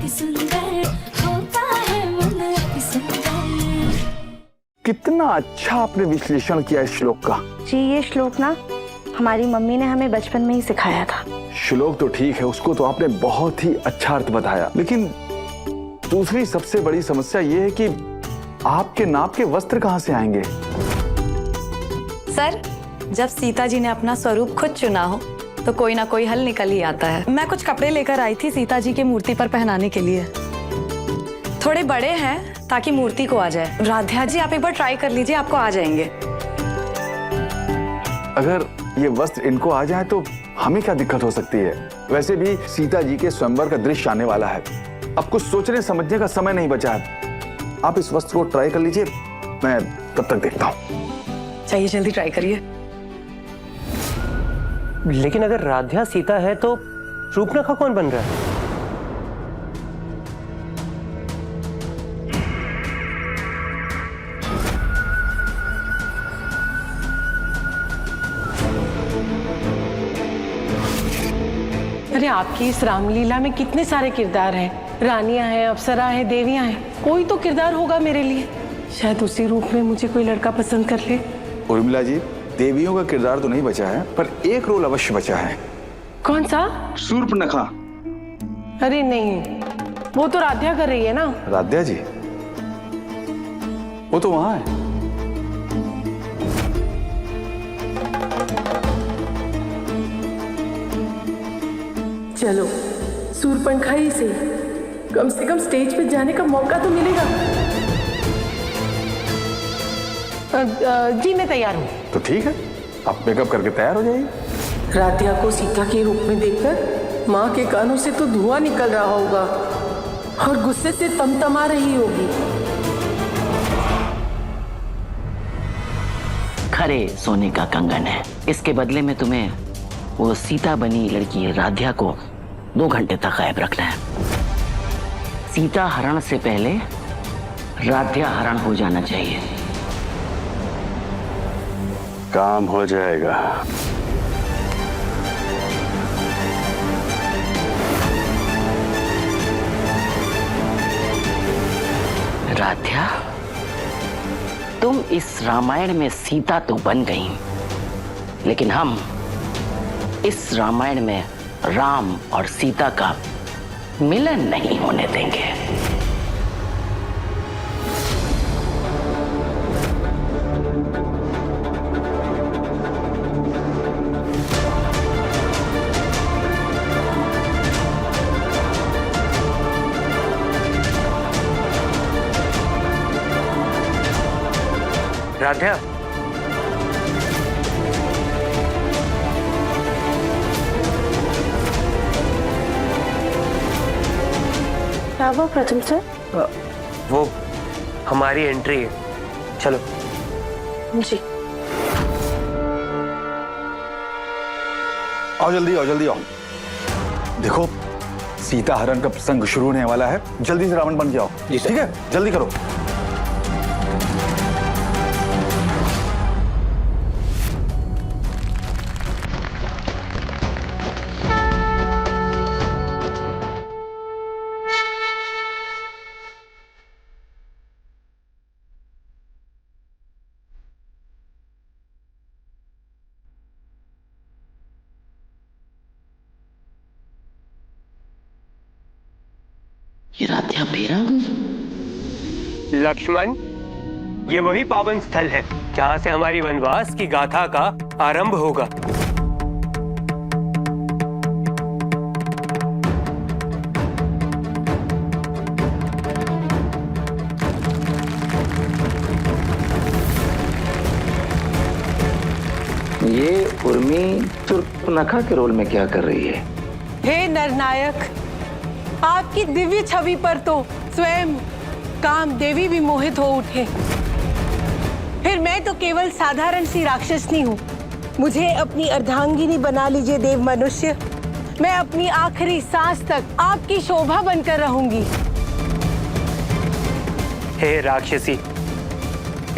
अति सुंदर होता है मन अति सुंदर। कितना अच्छा आपने विश्लेषण किया इस श्लोक का। जी ये श्लोक ना हमारी मम्मी ने हमें बचपन में ही सिखाया था। श्लोक तो ठीक है, उसको तो आपने बहुत ही अच्छा अर्थ बताया, लेकिन दूसरी सबसे बड़ी समस्या ये है कि आपके नाप के वस्त्र कहाँ से आएंगे? सर, जब सीता जी ने अपना स्वरूप खुद चुना हो तो कोई ना कोई हल निकल ही आता है। मैं कुछ कपड़े लेकर आई थी सीता जी की मूर्ति पर पहनाने के लिए। थोड़े बड़े हैं ताकि मूर्ति को आ जाए। राध्या जी आप एक बार ट्राई कर लीजिए, आपको आ जाएंगे। अगर ये वस्त्र इनको आ जाए तो हमें क्या दिक्कत हो सकती है? वैसे भी सीता जी के स्वयंवर का दृश्य आने वाला है, अब कुछ सोचने समझने का समय नहीं बचा है। आप इस वस्त्र को ट्राई कर लीजिए, मैं तब तक देखता हूँ। चाहिए जल्दी ट्राई करिए। लेकिन अगर राध्या सीता है तो शूर्पणखा कौन बन रहा है? अरे आपकी इस रामलीला में कितने सारे किरदार हैं, रानियां हैं, अप्सरा हैं, देवियां हैं, कोई तो किरदार होगा मेरे लिए। शायद उसी रूप में मुझे कोई लड़का पसंद कर ले। उर्मिला जी, देवियों का किरदार तो नहीं बचा है, पर एक रोल अवश्य बचा है। कौन सा? शूर्पणखा। अरे नहीं, वो तो राध्या कर रही है ना। राध्या जी? वो तो वहां है। चलो शूर्पणखा ही से कम स्टेज पे जाने का मौका तो मिलेगा। जी मैं तैयार हूँ। तो ठीक है, आप मेकअप करके तैयार हो जाइए। राध्या को सीता के रूप में देखकर माँ के कानों से तो धुआं निकल रहा होगा और गुस्से से तमतमा रही होगी। खरे सोने का कंगन है, इसके बदले में तुम्हें वो सीता बनी लड़की राध्या को 2 घंटे तक गायब रखना है। सीता हरण से पहले राध्या हरण हो जाना चाहिए। काम हो जाएगा। राध्या, तुम इस रामायण में सीता तो बन गई, लेकिन हम इस रामायण में राम और सीता का मिलन नहीं होने देंगे। राध्या, क्या वो प्रथम सर? वो हमारी एंट्री है, चलो। जी आओ जल्दी आओ, जल्दी आओ। देखो सीता हरण का प्रसंग शुरू होने वाला है, जल्दी से रावण बन के आओ। ठीक है, जल्दी करो। ये राध्या मेरा? लक्ष्मण, ये वही पावन स्थल है जहाँ से हमारी वनवास की गाथा का आरंभ होगा। ये उर्मी शूर्पणखा के रोल में क्या कर रही है? हे नरनायक, आपकी दिव्य छवि पर तो स्वयं कामदेवी भी मोहित हो उठे। फिर मैं तो केवल साधारण सी राक्षसनी हूँ। मुझे अपनी अर्धांगिनी बना लीजिए देव मनुष्य। मैं अपनी आखिरी सांस तक आपकी शोभा बनकर रहूंगी। हे राक्षसी,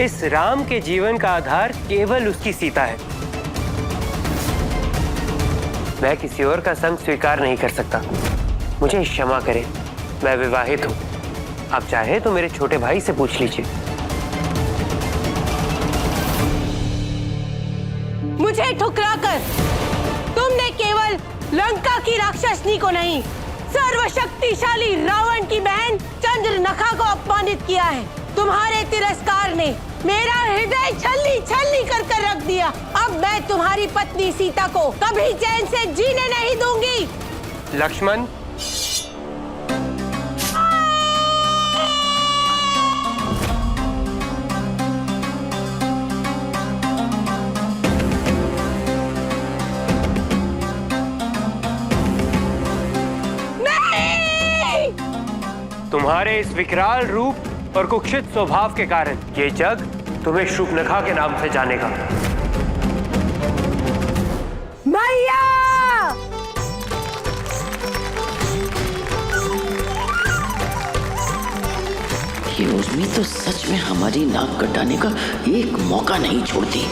इस राम के जीवन का आधार केवल उसकी सीता है। मैं किसी और का संग स्वीकार नहीं कर सकता। मुझे क्षमा करें, मैं विवाहित हूँ। आप चाहे तो मेरे छोटे भाई से पूछ लीजिए। मुझे ठुकराकर तुमने केवल लंका की राक्षसनी को नहीं, सर्वशक्तिशाली रावण की बहन चंद्रनखा को अपमानित किया है। तुम्हारे तिरस्कार ने मेरा हृदय छलनी छलनी कर रख दिया। अब मैं तुम्हारी पत्नी सीता को कभी चैन से जीने नहीं दूंगी। लक्ष्मण, तुम्हारे इस विकराल रूप और कुत्सित स्वभाव के कारण ये जग तुम्हें शूर्पणखा के नाम से जानेगा। भैया! ये उर्मी तो सच में हमारी नाक कटाने का एक मौका नहीं छोड़ती।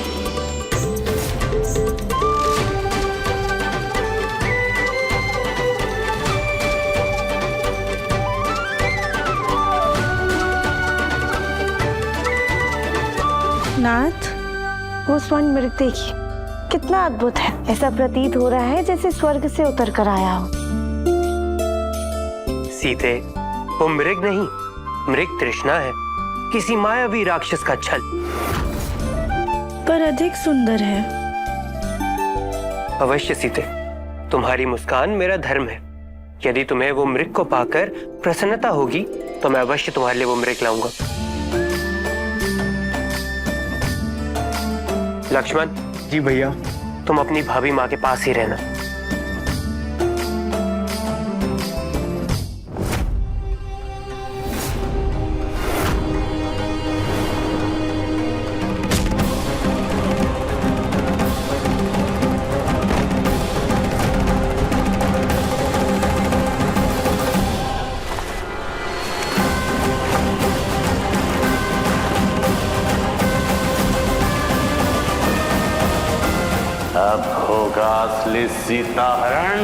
नाथ, वो स्वर्ण मृग देखिए, कितना अद्भुत है। ऐसा प्रतीत हो रहा है जैसे स्वर्ग से उतर कर आया हो। सीते, वो मृग नहीं, मृग तृष्णा है, किसी मायावी राक्षस का छल। पर अधिक सुंदर है। अवश्य सीते, तुम्हारी मुस्कान मेरा धर्म है। यदि तुम्हें वो मृग को पाकर प्रसन्नता होगी तो मैं अवश्य तुम्हारे लिए वो मृग लाऊंगा। लक्ष्मण जी भैया। तुम अपनी भाभी माँ के पास ही रहना। अब होगा असली सीता हरण।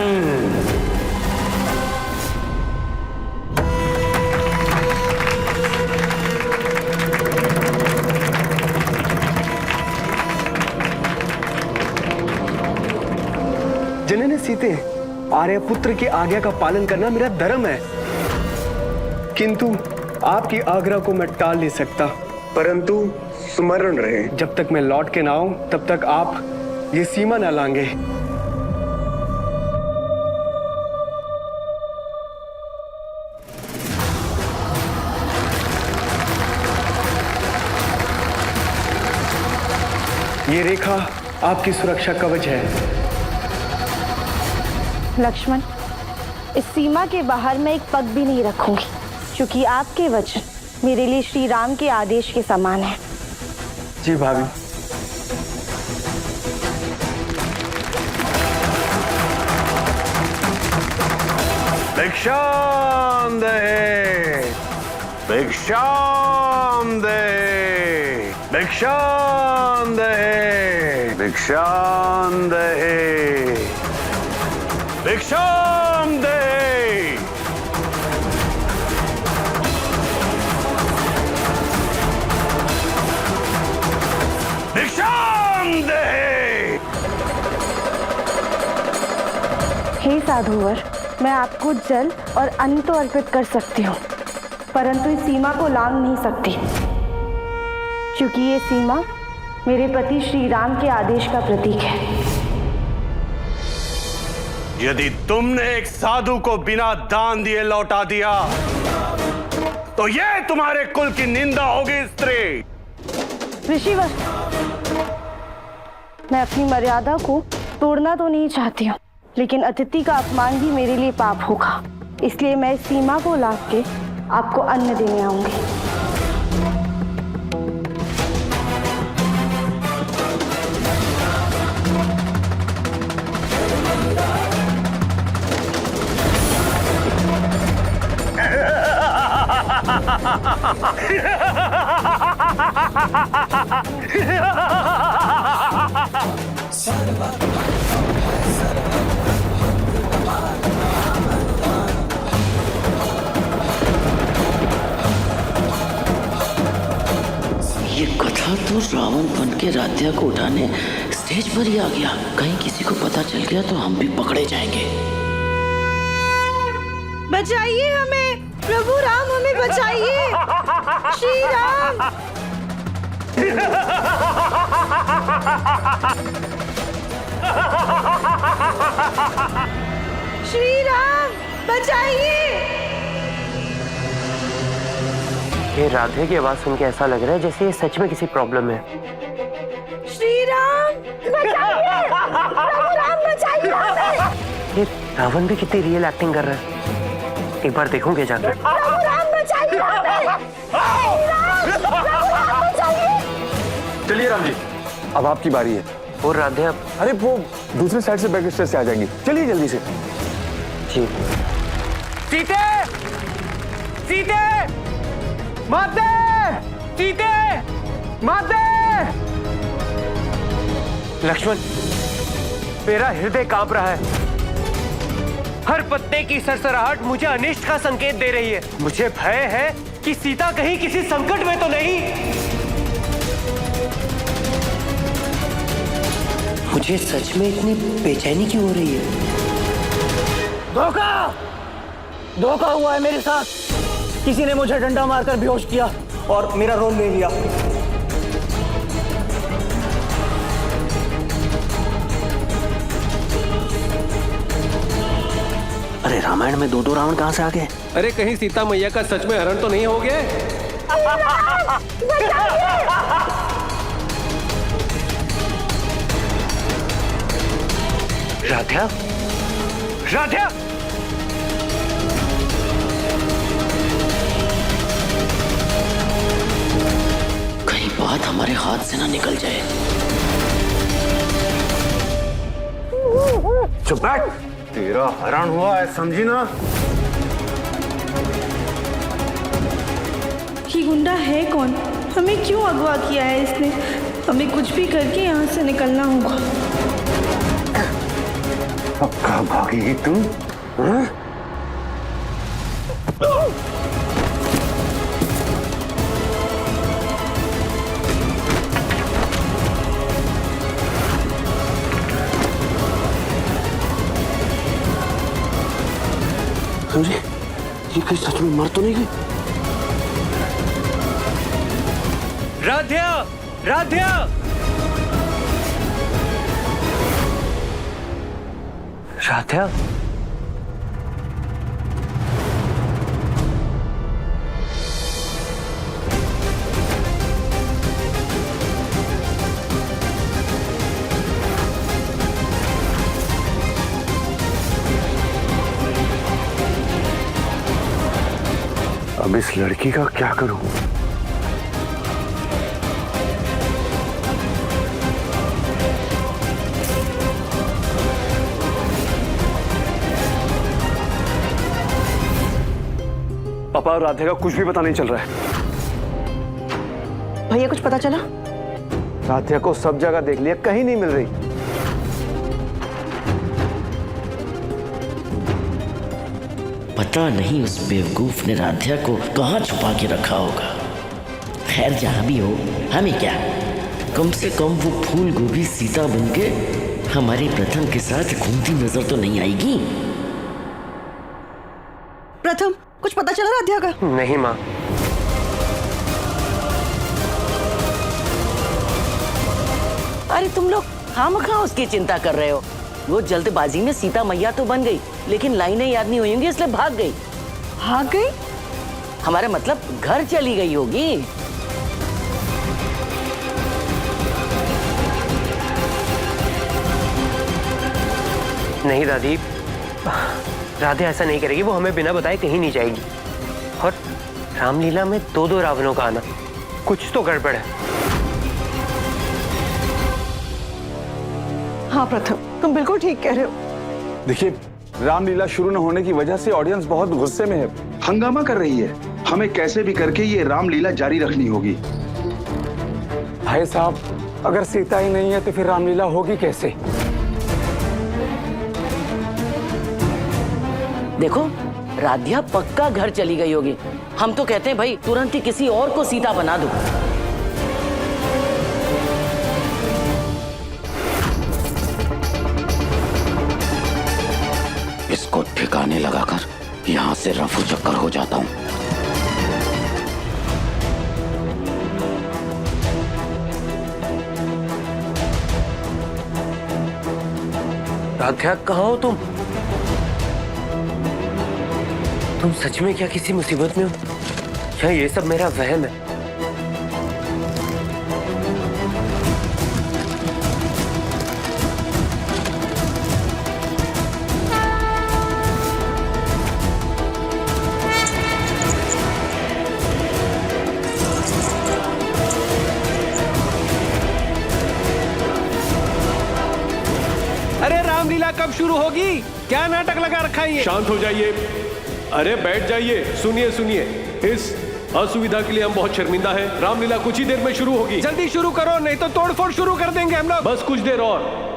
जननी सीते, आर्यपुत्र की आज्ञा का पालन करना मेरा धर्म है, किंतु आपकी आज्ञा को मैं टाल नहीं सकता। परंतु स्मरण रहे, जब तक मैं लौट के ना आऊं तब तक आप ये सीमा न लांगे। ये रेखा आपकी सुरक्षा कवच है। लक्ष्मण, इस सीमा के बाहर मैं एक पग भी नहीं रखूंगी, क्योंकि आपके वचन मेरे लिए श्री राम के आदेश के समान है। जी भाभी। भिक्षाम दे, भिक्षाम दे, भिक्षाम दे, भिक्षाम दे, भिक्षाम दे। भिक्षाम दे। हे साधुवर, मैं आपको जल और अन्न तो अर्पित कर सकती हूँ, परंतु इस सीमा को लांघ नहीं सकती, क्योंकि ये सीमा मेरे पति श्री राम के आदेश का प्रतीक है। यदि तुमने एक साधु को बिना दान दिए लौटा दिया तो यह तुम्हारे कुल की निंदा होगी। स्त्री ऋषिवर, मैं अपनी मर्यादा को तोड़ना तो नहीं चाहती हूँ, लेकिन अतिथि का अपमान भी मेरे लिए पाप होगा। इसलिए मैं इस सीमा को लांघ के आपको अन्न देने आऊंगी। ये कथा तो रावण बन के राध्या को उठाने स्टेज पर ही आ गया। कहीं किसी को पता चल गया तो हम भी पकड़े जाएंगे। बचाइए हमें, प्रभु राम हमें बचाइए, श्री राम। श्री राम बचाइए। ये राधे की आवाज सुन के ऐसा लग रहा है जैसे ये सच में किसी प्रॉब्लम है। श्री राम बचाइए, प्रभु राम बचाइए हमें। ये रावण भी कितनी रियल एक्टिंग कर रहा है, एक बार देखूंगे जाकर। प्रभु राम बचाइए हमें। श्री राम, प्रभु राम बचाइए। चलिए राम जी, अब आपकी बारी है। और राधे अब? अरे वो दूसरे साइड से बैक स्टेज से आ जाएंगी, चलिए जल्दी से। जी। सीते, सीते, माते, सीते, माते। लक्ष्मण, मेरा हृदय कांप रहा है। हर पत्ते की सरसराहट मुझे अनिष्ट का संकेत दे रही है। मुझे भय है कि सीता कहीं किसी संकट में तो नहीं। मुझे सच में इतनी बेचैनी क्यों हो रही है? धोखा हुआ है मेरे साथ। किसी ने मुझे डंडा मारकर बेहोश किया और मेरा रोल ले लिया। अरे रामायण में दो रावण कहां से आ गए? अरे कहीं सीता मैया का सच में हरण तो नहीं हो गया? राध्या, राध्या! कहीं बात हमारे हाथ से ना निकल जाए। चुप बैठ, तेरा हरण हुआ है, समझी ना? ये गुंडा है कौन? हमें क्यों अगवा किया है इसने? हमें कुछ भी करके यहाँ से निकलना होगा। अब कहाँ भागेगी तू? हाँ? समझे, ये कहीं सच में मर तो नहीं गई? राध्या, राध्या! राध्या? अब इस लड़की का क्या करूं? पापा और राधे का कुछ भी पता नहीं चल रहा है। भैया कुछ पता चला? राधिया को सब जगह देख लिया, कहीं नहीं मिल रही। पता नहीं उस बेवकूफ ने राध्या को कहाँ छुपा के रखा होगा। खैर जहाँ भी हो, हमें क्या, कम से कम वो फूल गोभी सीता बनके हमारे प्रथम के साथ घूमती नजर तो नहीं आएगी। प्रथम, कुछ पता चला राधिया का? नहीं माँ। अरे तुम लोग खामखा उसकी चिंता कर रहे हो। वो जल्दबाजी में सीता मैया तो बन गई, लेकिन लाइनें याद नहीं हुई होंगी इसलिए भाग गई। भाग गई? हमारा मतलब घर चली गई होगी। नहीं दादी, राधे ऐसा नहीं करेगी। वो हमें बिना बताए कहीं नहीं जाएगी। और रामलीला में दो रावणों का आना, कुछ तो गड़बड़ है। हाँ प्रथम, तुम बिल्कुल ठीक कह रहे हो। देखिए, रामलीला शुरू न होने की वजह से ऑडियंस बहुत गुस्से में है, हंगामा कर रही है। हमें कैसे भी करके ये रामलीला जारी रखनी होगी। भाई साहब, अगर सीता ही नहीं है तो फिर रामलीला होगी कैसे? देखो, राधिया पक्का घर चली गई होगी। हम तो कहते हैं भाई तुरंत ही किसी और को सीता बना दो। बहाने लगाकर यहाँ से रफू चक्कर हो जाता हूँ। राध्या, कहाँ हो तुम? तुम सच में क्या किसी मुसीबत में हो या ये सब मेरा वहम है? अरे रामलीला कब शुरू होगी? क्या नाटक लगा रखा है ये? शांत हो जाइए। अरे बैठ जाइए। सुनिए सुनिए, इस असुविधा के लिए हम बहुत शर्मिंदा हैं। रामलीला कुछ ही देर में शुरू होगी। जल्दी शुरू करो, नहीं तो तोड़फोड़ शुरू कर देंगे हम लोग। बस कुछ देर और।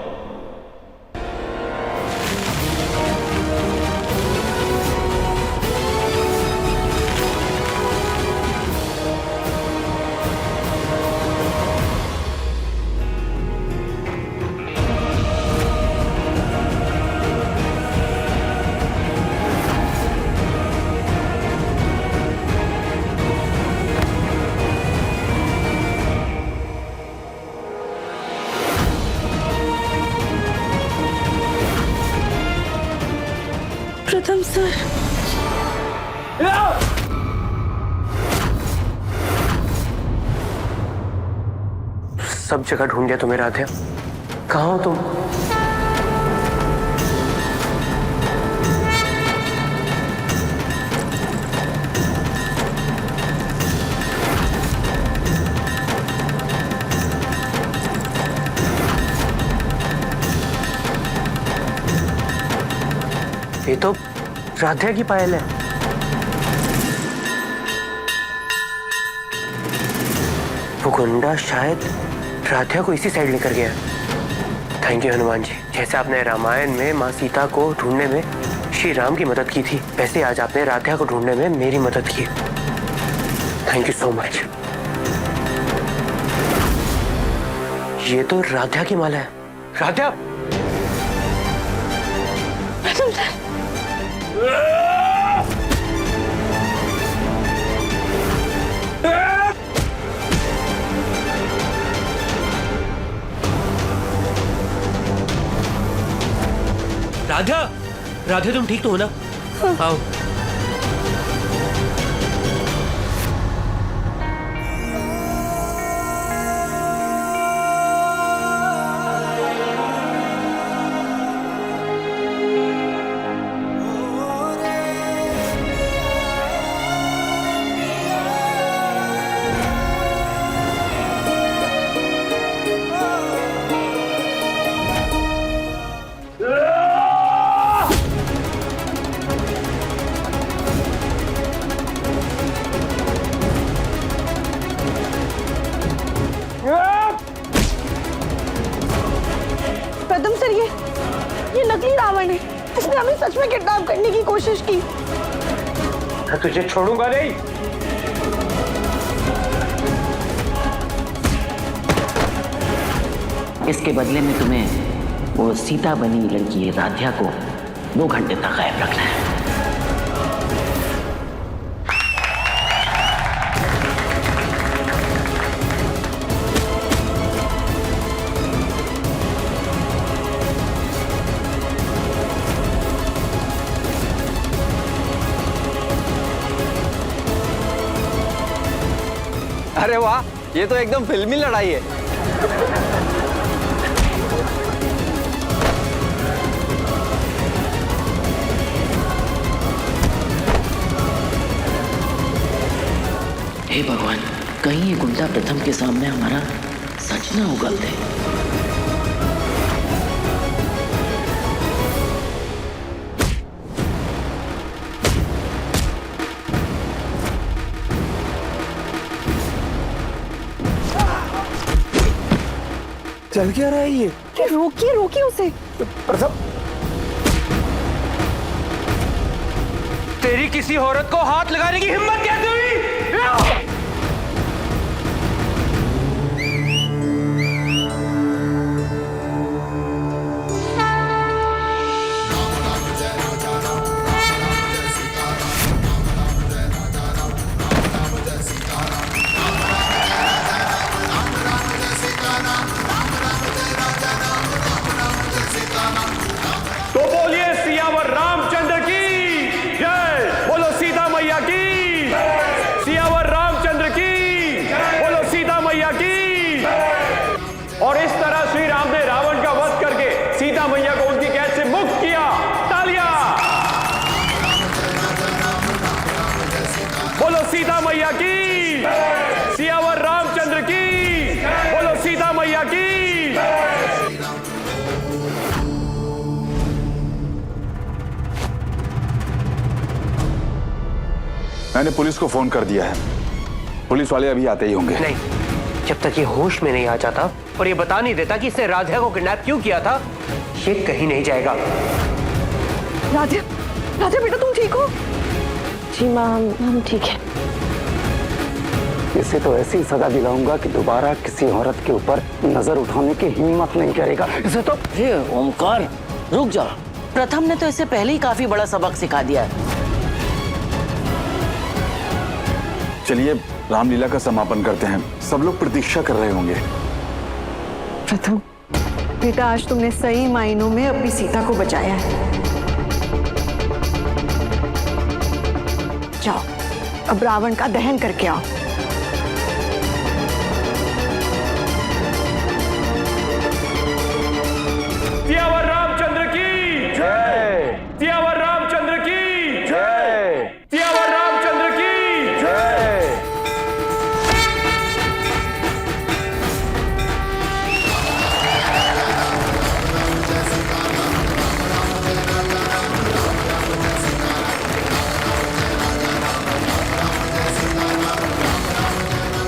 प्रथम सर, सब जगह ढूंढ लिया तुम्हें राध्या, कहाँ हो तुम? ये तो राध्या की पायल है। वो गुंडा शायद राध्या को इसी साइड लेकर गया। Thank you Hanuman ji. जैसे आपने रामायण में माँ सीता को ढूंढने में श्री राम की मदद की थी, वैसे आज आपने राध्या को ढूंढने में मेरी मदद की। Thank you so much. ये तो राध्या की माला है। राध्या, प्रथम सर, राधा, राधा तुम ठीक तो हो ना? आओ। प्रथम सर, ये नकली रावण है। इसने हमें सच में किडनैप करने की कोशिश की। मैं तुझे छोड़ूंगा नहीं। इसके बदले में तुम्हें वो सीता बनी लड़की राध्या को 2 घंटे तक गायब रखना है। अरे वाह, ये तो एकदम फिल्मी लड़ाई है। हे भगवान, कहीं ये गुंडा प्रथम के सामने हमारा सच ना उगल दे। चल क्या रहा है ये? रोकिए रोकिए उसे। प्रथम, तेरी किसी औरत को हाथ लगाने की हिम्मत कैसे हुई? बोलो सीता मैया की, सियावर रामचंद्र की, बोलो सीता मैया की। मैंने पुलिस को फोन कर दिया है, पुलिस वाले अभी आते ही होंगे। नहीं, जब तक ये होश में नहीं आ जाता और ये बता नहीं देता कि इसने राधिका को किडनैप क्यों किया था, ये कहीं नहीं जाएगा। राधिया, राधिया बेटा तुम ठीक हो? जी माँ, हम ठीक है। इसे तो ऐसी सजा दिलाऊंगा कि दोबारा किसी औरत के ऊपर नजर उठाने की हिम्मत नहीं करेगा। इसे तो ओमकार रुक जा, प्रथम ने तो इसे पहले ही काफी बड़ा सबक सिखा दिया है। चलिए रामलीला का समापन करते हैं, सब लोग प्रतीक्षा कर रहे होंगे। प्रथम बेटा, आज तुमने सही मायनों में अपनी सीता को बचाया है। जाओ अब रावण का दहन करके आओ। सियावर रामचंद्र की जय, सियावर रामचंद्र की जय, सियावर रामचंद्र की जय।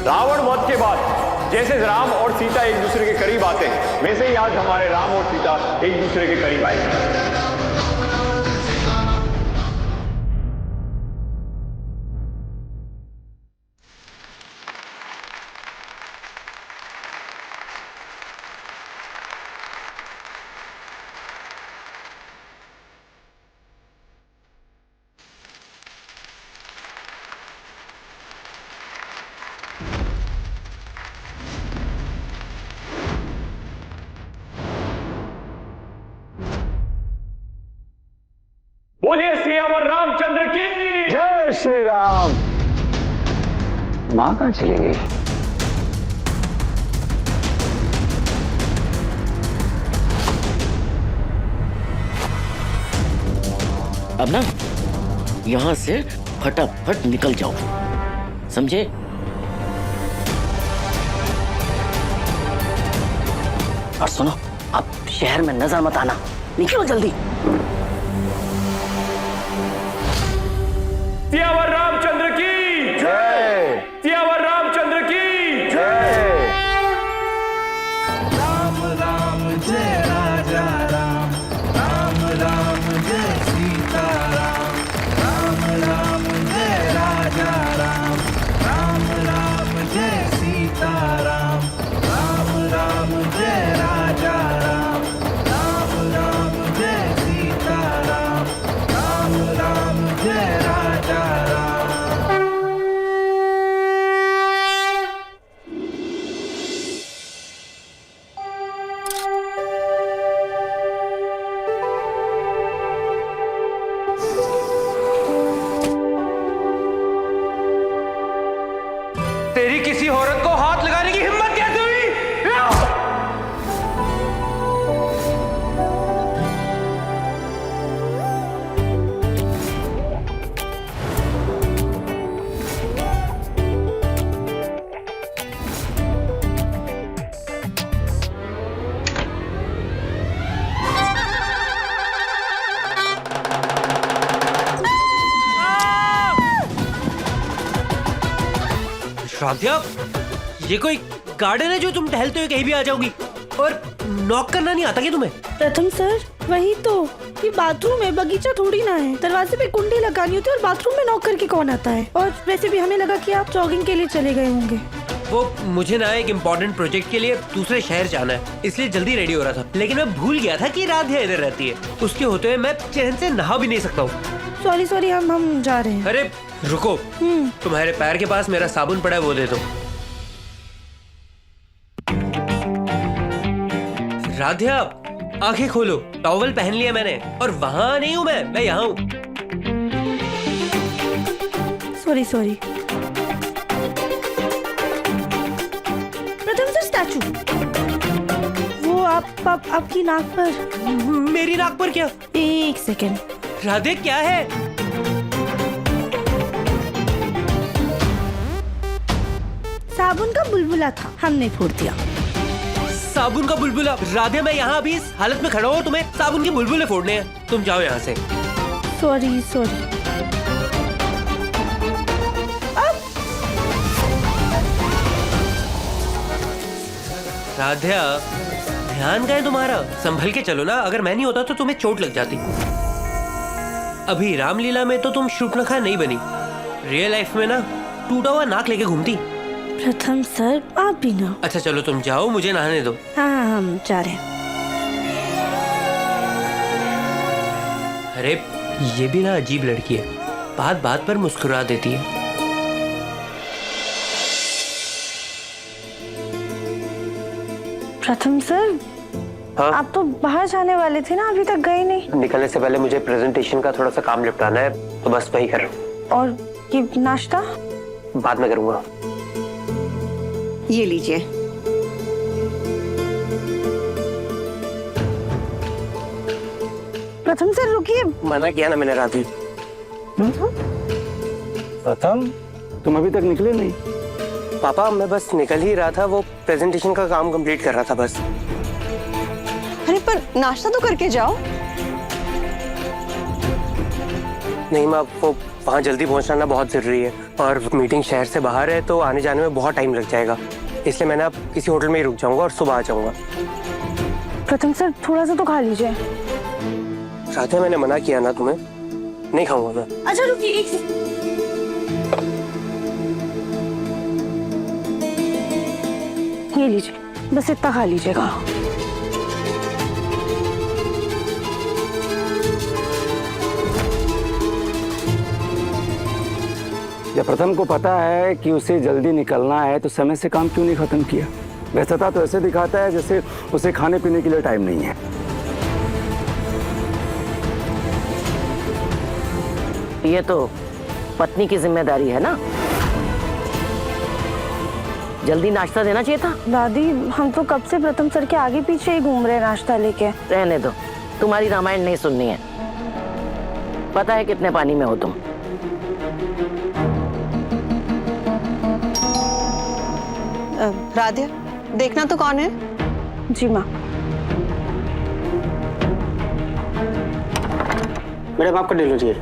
रावण वध के बाद जैसे राम और सीता एक दूसरे के करीब आते हैं, वैसे ही आज हमारे राम और सीता एक दूसरे के करीब आए। बोलिए सियावर रामचंद्र की जय श्री राम। माँ कहाँ चली गई? अब ना यहां से फटाफट निकल जाओ, समझे? और सुनो, अब शहर में नजर मत आना, निकलो जल्दी। सियावर रामचंद्र की जय, सियावर रामचंद्र की जय। राम राम जय राजा राम, राम राम जय सीता राम, राम राम जय राजा राम, राम राम जय सीता राम, राम राम जय राजा राम, राम राम जय सीता राम, राम राम जय राजा राम। तेरी किसी औरत को हाथ लगाने की हिम्मत कैसे हुई? राधिया, ये कोई गार्डन है जो तुम टहलते हुए कहीं भी आ जाओगी? और नॉक करना नहीं आता क्या तुम्हें? प्रथम सर, वही तो, ये बाथरूम है, बगीचा थोड़ी ना है। दरवाजे पे कुंडी लगानी होती है और बाथरूम में नॉक करके कौन आता है? और वैसे भी हमें लगा कि आप जॉगिंग के लिए चले गए होंगे। वो मुझे ना एक इम्पोर्टेंट प्रोजेक्ट के लिए दूसरे शहर जाना है, इसलिए जल्दी रेडी हो रहा था। लेकिन मैं भूल गया था कि राधिया इधर रहती है। उसके होते हुए मैं चैन से नहा भी नहीं सकता हूँ। सॉरी सॉरी, हम जा रहे हैं। अरे रुको, तुम्हारे पैर के पास मेरा साबुन पड़ा है, वो दे दो। राधिया आंखें खोलो, टॉवल पहन लिया मैंने, और वहां नहीं हूं मैं यहाँ हूं। Sorry sorry. प्रथम सर, स्टैचू वो आपकी नाक पर। मेरी नाक पर क्या? एक सेकेंड। राधे क्या है? साबुन का बुलबुला था, हमने फोड़ दिया। साबुन का बुलबुला? राधे, मैं यहाँ अभी इस हालत में खड़ा हूँ, तुम्हें साबुन के बुलबुले फोड़ने हैं? तुम जाओ यहाँ से। Sorry sorry. राध्या, ध्यान का है तुम्हारा? संभल के चलो ना, अगर मैं नहीं होता तो तुम्हें चोट लग जाती। अभी रामलीला में तो तुम शूर्पणखा नहीं बनी, रियल लाइफ में ना टूटा हुआ नाक लेके घूमती। प्रथम सर, आप भी ना। अच्छा चलो तुम जाओ, मुझे नहाने दो। हाँ, हम जा रहे हैं। अरे ये भी ना अजीब लड़की है, बात बात पर मुस्कुरा देती है। प्रथम सर, हाँ? आप तो बाहर जाने वाले थे ना, अभी तक गए नहीं। निकलने से पहले मुझे प्रेजेंटेशन का थोड़ा सा काम निपटाना है, तो बस वही कर रहा हूँ। और ये नाश्ता? बाद में करूँगा। ये लीजिए। प्रथम सर रुकिए। मना किया ना मैंने राधे। प्रथम, तुम अभी तक निकले नहीं? पापा, मैं बस निकल ही रहा था, वो प्रेजेंटेशन का काम कंप्लीट कर रहा था बस। अरे पर नाश्ता तो करके जाओ। नहीं माँ, वो वहाँ जल्दी पहुँचना ना बहुत जरूरी है, और मीटिंग शहर से बाहर है तो आने जाने में बहुत टाइम लग जाएगा, इसलिए मैंने अब किसी होटल में ही रुक जाऊंगा और सुबह आ जाऊंगा। प्रथम सर, थोड़ा सा तो खा लीजिए। राधे, मैंने मना किया ना तुम्हें, नहीं खाऊंगा मैं। अच्छा रुकिए, एक ये लीजिए, बस इतना खा लीजिएगा। जब प्रथम को पता है कि उसे जल्दी निकलना है तो समय से काम क्यों नहीं खत्म किया? व्यस्तता तो ऐसे दिखाता है जैसे उसे खाने पीने के लिए टाइम नहीं है। ये तो पत्नी की जिम्मेदारी है ना, जल्दी नाश्ता देना चाहिए था। दादी, हम तो कब से प्रथम सर के आगे पीछे ही घूम रहे हैं नाश्ता लेके। रहने दो, तुम्हारी रामायण नहीं सुननी है। पता है कितने पानी में हो तुम। राध्या, देखना तो कौन है? जी माँ। मैडम, आपका ले लीजिए,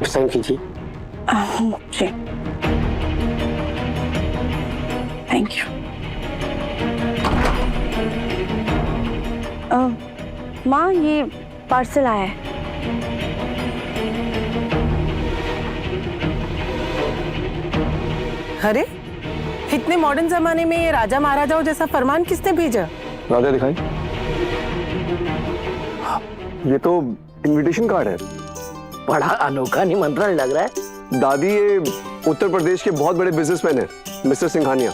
साइन कीजिए। जी, थैंक यू। माँ, ये पार्सल आया है। अरे इतने मॉडर्न जमाने में ये राजा महाराजाओं जैसा फरमान किसने भेजा? राधे दिखाई, ये तो इनविटेशन कार्ड है। बड़ा अनोखा निमंत्रण लग रहा है। दादी, ये उत्तर प्रदेश के बहुत बड़े बिजनेसमैन हैं, मिस्टर सिंघानिया,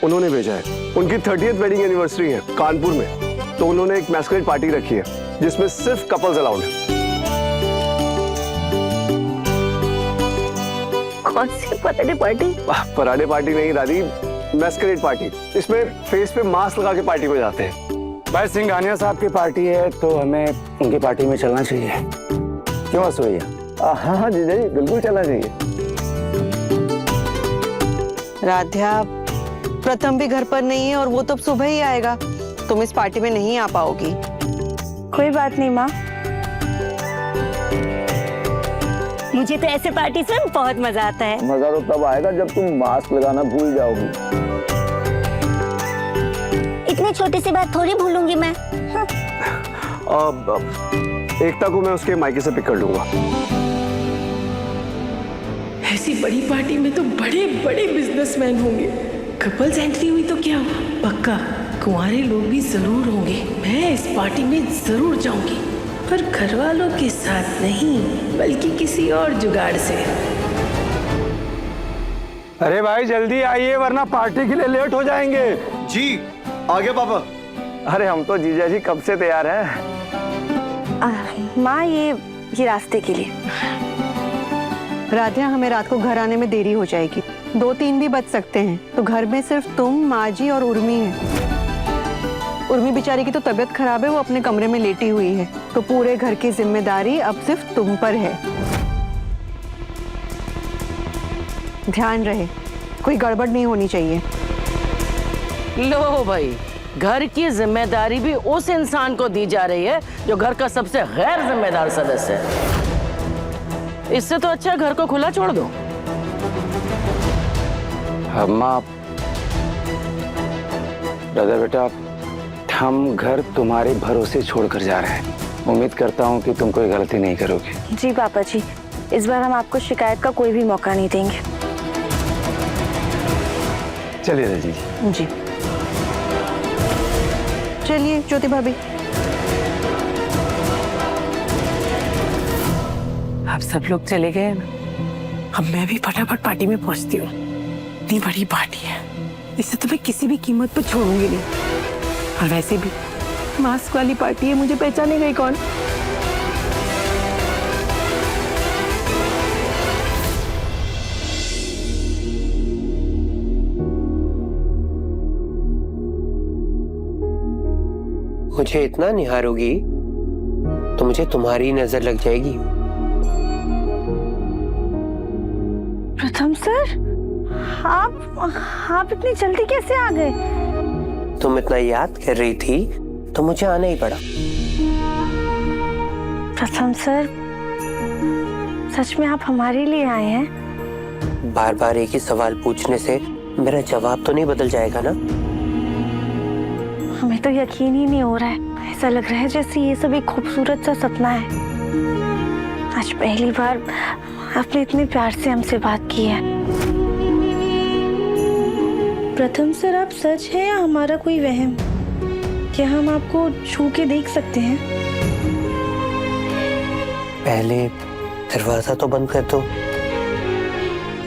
उन्होंने भेजा है। उनकी 30th वेडिंग एनिवर्सरी है कानपुर में, तो उन्होंने एक मैस्कुलेट पार्टी रखी है जिसमें सिर्फ कपल्स अलाउड है। कौन सी बर्थडे पार्टी? पराडे पार्टी नहीं दादी, मैस्कुलेट पार्टी। इसमें फेस पे मास्क लगा के पार्टी को जाते हैं। भाई, सिंघानिया साहब की पार्टी है तो हमें उनकी पार्टी में चलना चाहिए। क्यों आंसू भैया? हाँ हाँ जीजा जी, बिल्कुल चलना चाहिए। राध्या, प्रथम भी घर पर नहीं है और वो तो सुबह ही आएगा, तुम इस पार्टी में नहीं आ पाओगी। कोई बात नहीं माँ, मुझे तो ऐसे पार्टी में बहुत मजा आता है। मजा तो तब आएगा जब तुम मास्क लगाना भूल जाओगी। इतनी छोटी सी बात थोड़ी भूलूंगी मैं। एकता को मैं उसके मायके से पिक कर लूंगा। ऐसी बड़ी पार्टी में तो बड़े बड़े बिजनेसमैन होंगे। कपल्स एंट्री हुई तो क्या हुआ, पक्का कुंवारे लोग भी जरूर होंगे। मैं इस पार्टी में जरूर जाऊंगी, पर घर वालों के साथ नहीं, बल्कि किसी और जुगाड़ से। अरे भाई जल्दी आइए वरना पार्टी के लिए लेट हो जाएंगे। जी आगे पापा। अरे हम तो जीजा जी कब से तैयार हैं। माँ, ये रास्ते के लिए। राध्या, हमें रात को घर आने में देरी हो जाएगी, 2-3 भी बज सकते हैं, तो घर में सिर्फ तुम, माँ जी और उर्मी है। उर्मी बेचारी की तो तबीयत खराब है, वो अपने कमरे में लेटी हुई है, तो पूरे घर की जिम्मेदारी अब सिर्फ तुम पर है। ध्यान रहे, कोई गड़बड़ नहीं होनी चाहिए। लो भाई, घर की जिम्मेदारी भी उस इंसान को दी जा रही है जो घर का सबसे गैर जिम्मेदार सदस्य है। इससे तो अच्छा घर को खुला छोड़ दो। अम्मा, ब्रदर बेटा, हम घर तुम्हारे भरोसे छोड़कर जा रहे हैं। उम्मीद करता हूँ कि तुम कोई गलती नहीं करोगे। जी पापा जी, इस बार हम आपको शिकायत का कोई भी मौका नहीं देंगे। चलिए रजी जी चलिए ज्योति भाभी। अब सब लोग चले गए ना, अब मैं भी फटाफट पार्टी में पहुंचती हूँ। इतनी बड़ी पार्टी है, इसे तो मैं किसी भी कीमत पर छोड़ूंगी नहीं। और वैसे भी मास्क वाली पार्टी है, मुझे पहचानेगा ही कौन। मुझे इतना निहारोगी तो मुझे तुम्हारी नजर लग जाएगी। प्रथम सर, आप इतनी जल्दी कैसे आ गए? तुम इतना याद कर रही थी तो मुझे आना ही पड़ा। प्रथम सर, सच में आप हमारे लिए आए हैं? बार बार एक ही सवाल पूछने से मेरा जवाब तो नहीं बदल जाएगा ना? हमें तो यकीन ही नहीं हो रहा है। ऐसा लग रहा है जैसे ये सब एक खूबसूरत सा सपना है। आज पहली बार आपने इतने प्यार से हमसे बात की है। प्रथम सर, आप सच है या हमारा कोई वहम? क्या हम आपको छू के देख सकते हैं? पहले दरवाजा तो बंद कर दो।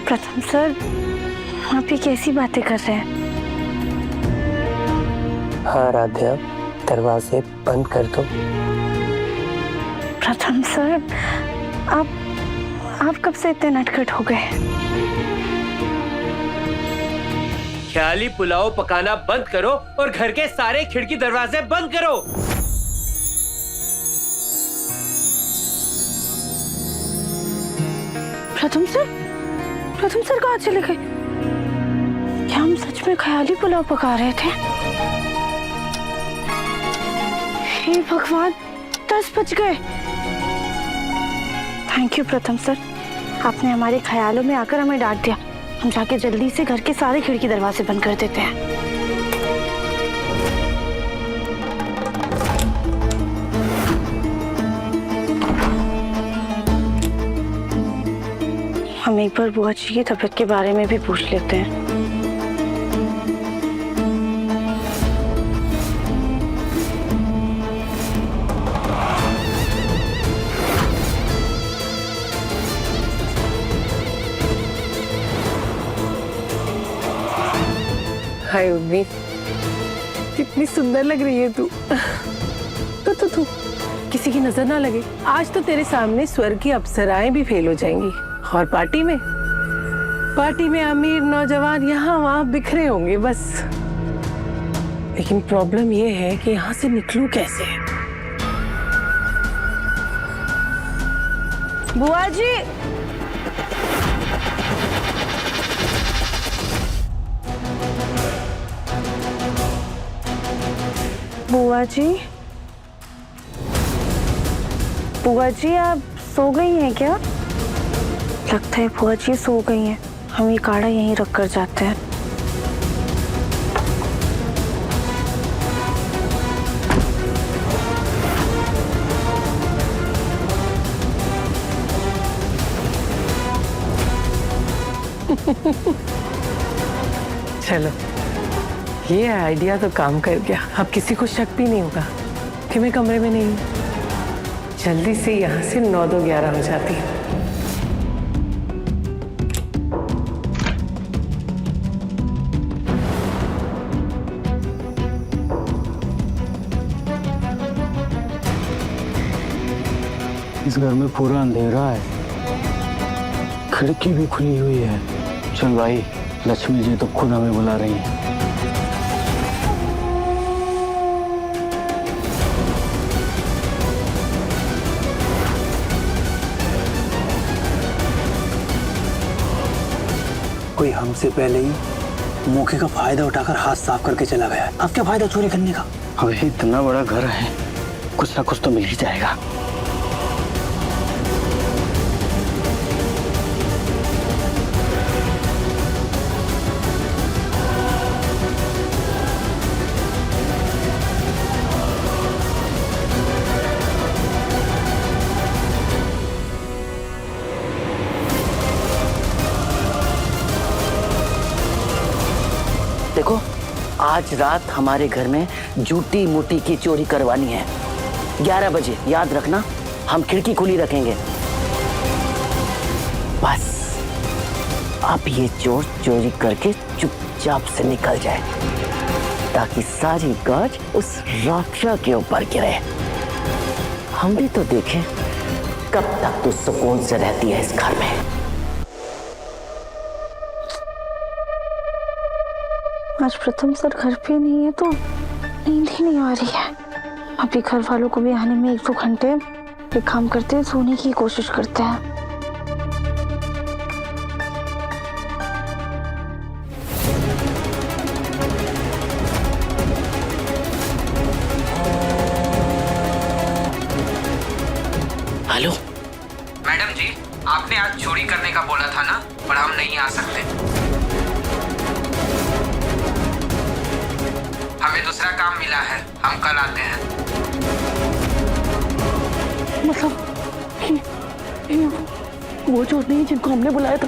प्रथम सर, आप ये कैसी बातें कर रहे हैं? हाँ राध्या, दरवाजे बंद कर दो। प्रथम सर, आप कब से इतने नटखट हो गए? ख्याली पुलाव पकाना बंद करो और घर के सारे खिड़की दरवाजे बंद करो। प्रथम सर कहाँ चले गए? क्या हम सच में ख्याली पुलाव पका रहे थे? हे भगवान, 10 बज गए। थैंक यू प्रथम सर, आपने हमारे ख्यालों में आकर हमें डांट दिया। हम जाके जल्दी से घर के सारे खिड़की दरवाजे बंद कर देते हैं। हम एक बार बुआ जी की तबीयत के बारे में भी पूछ लेते हैं। हाय उम्मीद, कितनी सुंदर लग रही है तू। तू किसी की नजर ना लगे। आज तो तेरे सामने स्वर्ग की अप्सराएं भी फेल हो जाएंगी। और पार्टी में अमीर नौजवान यहाँ वहाँ बिखरे होंगे बस। लेकिन प्रॉब्लम ये है कि यहाँ से निकलूं कैसे? बुआ जी, बुआ जी आप सो गई हैं क्या? लगता है बुआ जी सो गई हैं। हम ये काढ़ा यहीं रख कर जाते हैं। चलो, ये आइडिया तो काम कर गया। अब किसी को शक भी नहीं होगा कि मैं कमरे में नहीं हूँ। जल्दी से यहाँ से 9 2 11 हो जाती है। इस घर में पूरा अंधेरा है, खिड़की भी खुली हुई है। चल भाई, लक्ष्मी जी तो खुद हमें बुला रही हैं। कोई हमसे पहले ही मौके का फायदा उठाकर हाथ साफ करके चला गया है। अब क्या फायदा चोरी करने का? अब इतना बड़ा घर है, कुछ ना कुछ तो मिल ही जाएगा। देखो, आज रात हमारे घर में झूठी मूठी की चोरी करवानी है। 11 बजे याद रखना, हम खिड़की खुली रखेंगे। बस अब ये चोर चोरी करके चुपचाप से निकल जाए, ताकि सारी गाज उस राक्षा के ऊपर गिरे। हम भी तो देखें कब तक तू सुकून से रहती है इस घर में। आज प्रथम सर घर पे नहीं है तो नींद ही नहीं आ रही है। अभी घर वालों को भी आने में 1-2 घंटे, एक काम करते हैं, सोने की कोशिश करते हैं। हेलो मैडम जी, आपने आज चोरी करने का बोला था ना, पर हम नहीं आ सकते। हमें दूसरा काम मिला है, हम कल आते हैं। मतलब ये वो चोर नहीं जिनको हमने बुलाया था,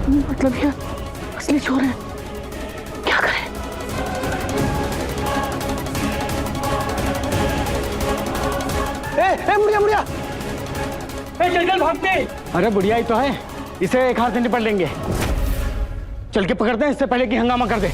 मतलब ये असली चोर है। क्या करें? बुढ़िया बुढ़िया, चल भागते। अरे बुढ़िया ही तो है, इसे एक हाथ से निपट लेंगे। चल के पकड़ते हैं इससे पहले कि हंगामा कर दे।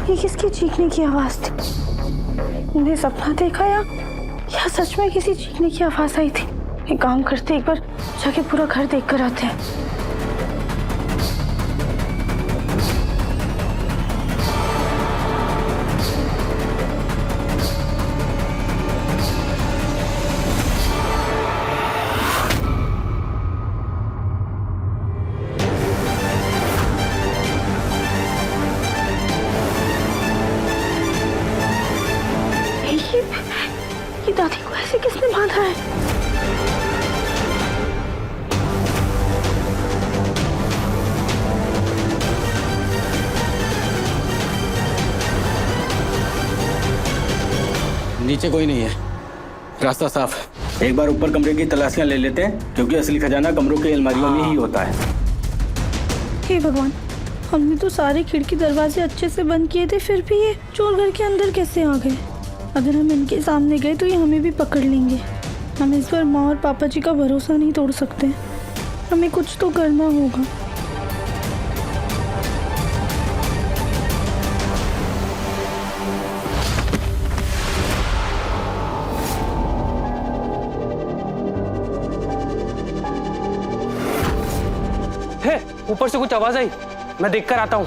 ये किसकी चीखने की आवाज थी? मैंने सपना देखा या सच में किसी चीखने की आवाज आई थी? एक काम करते, एक बार जाके पूरा घर देख कर आते हैं। ये दादी को ऐसे किसने बांधा है? नीचे कोई नहीं है, रास्ता साफ। एक बार ऊपर कमरे की तलाशियां ले लेते हैं, क्योंकि असली खजाना कमरों की अलमारियों में ही होता है। हे भगवान, हमने तो सारे खिड़की दरवाजे अच्छे से बंद किए थे, फिर भी ये चोर घर के अंदर कैसे आ गए? अगर हम इनके सामने गए तो ये हमें भी पकड़ लेंगे। हम इस पर माँ और पापा जी का भरोसा नहीं तोड़ सकते। हमें कुछ तो करना होगा। ऊपर से कुछ आवाज आई, मैं देखकर आता हूँ।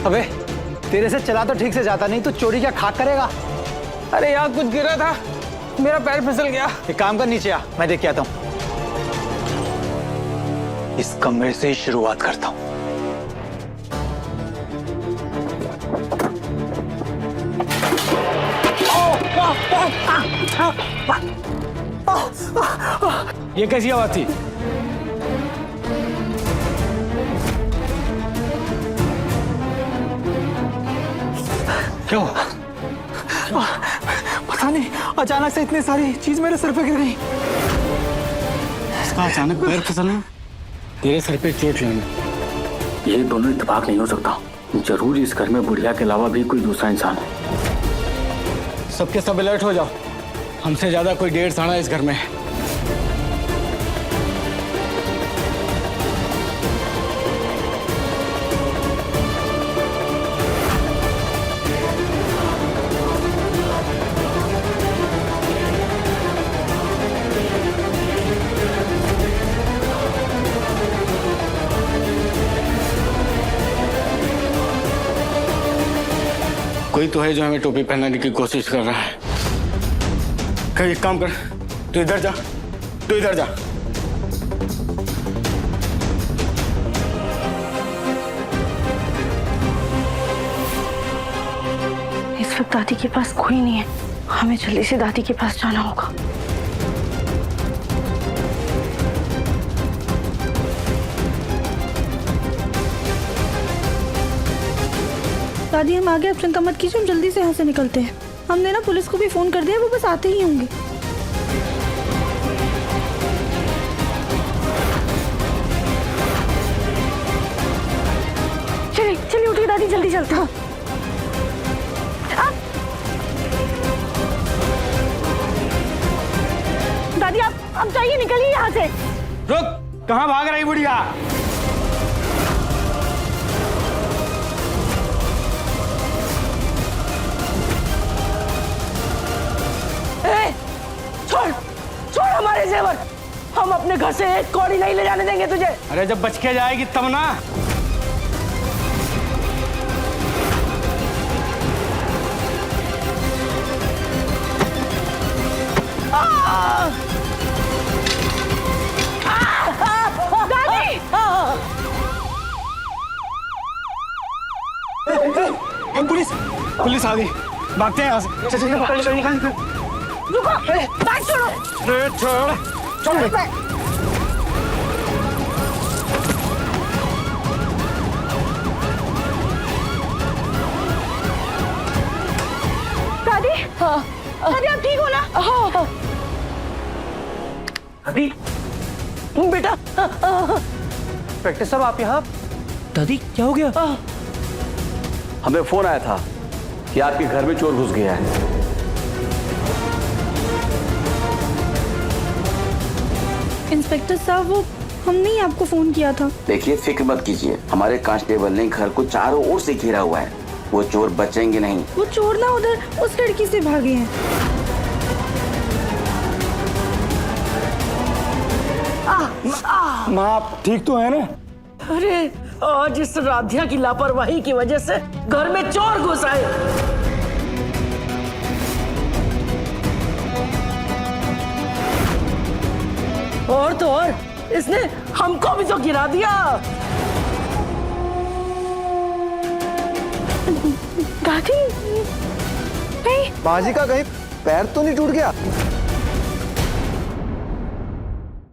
अबे तेरे से चला तो ठीक से जाता नहीं, तो चोरी क्या खाक करेगा? अरे यार कुछ गिरा था, मेरा पैर फिसल गया। एक काम कर, नीचे आ, मैं देख के आता हूँ। इस कमरे से ही शुरुआत करता हूँ। ये कैसी आवाज थी? क्यों? पता नहीं, अचानक से इतनी सारी चीज मेरे सर पे गिर गई। इसका अचानक पैर फिसलना, तेरे सर पे चोट लगना, ये दोनों इत्तेफाक नहीं हो सकता। जरूर इस घर में बुढ़िया के अलावा भी कोई दूसरा इंसान है। सबके सब अलर्ट हो जाओ, हमसे ज्यादा कोई डेढ़ साना इस घर में है। कोई तो है जो हमें टोपी पहनाने की कोशिश कर रहा है। कहीं एक काम कर, तू इधर जा, तू इधर जा। इस वक्त दादी के पास कोई नहीं है, हमें जल्दी से दादी के पास जाना होगा। दादी हम आ गए, अब चिंता मत कीजिए, हम जल्दी से यहाँ से निकलते हैं। हमने ना पुलिस को भी फोन कर दिया, वो बस आते ही होंगे। चलिए चलिए उठिए दादी, जल्दी चलते हैं। दादी आप जाइए, निकलिए यहाँ से। रुक, कहाँ भाग रही बुढ़िया? छोड़ छोड़ हमारे जेवर, हम अपने घर से एक कौड़ी नहीं ले जाने देंगे तुझे। अरे जब बच के जाएगी तब ना। दादी पुलिस पुलिस आ गई, भागते हैं यहाँ से। रुको, बैग छोड़ो। छोड़ छोड़। दादी दादी आप ठीक हो ना? दादी बेटा इंस्पेक्टर साहब आप यहाँ? दादी क्या हो गया? हमें फोन आया था कि आपके घर में चोर घुस गया है। इंस्पेक्टर साहब वो हमने ही आपको फोन किया था। देखिए फिक्र मत कीजिए, हमारे कांस्टेबल ने घर को चारों ओर से घेरा हुआ है, वो चोर बचेंगे नहीं। वो चोर ना उधर उस लड़की से भागे हैं। माँ आप ठीक तो है ना? अरे आज इस राधिया की लापरवाही की वजह से घर में चोर घुस आए। और तो और इसने हमको भी तो गिरा दिया। दादी बाजी का कहीं पैर तो नहीं टूट गया?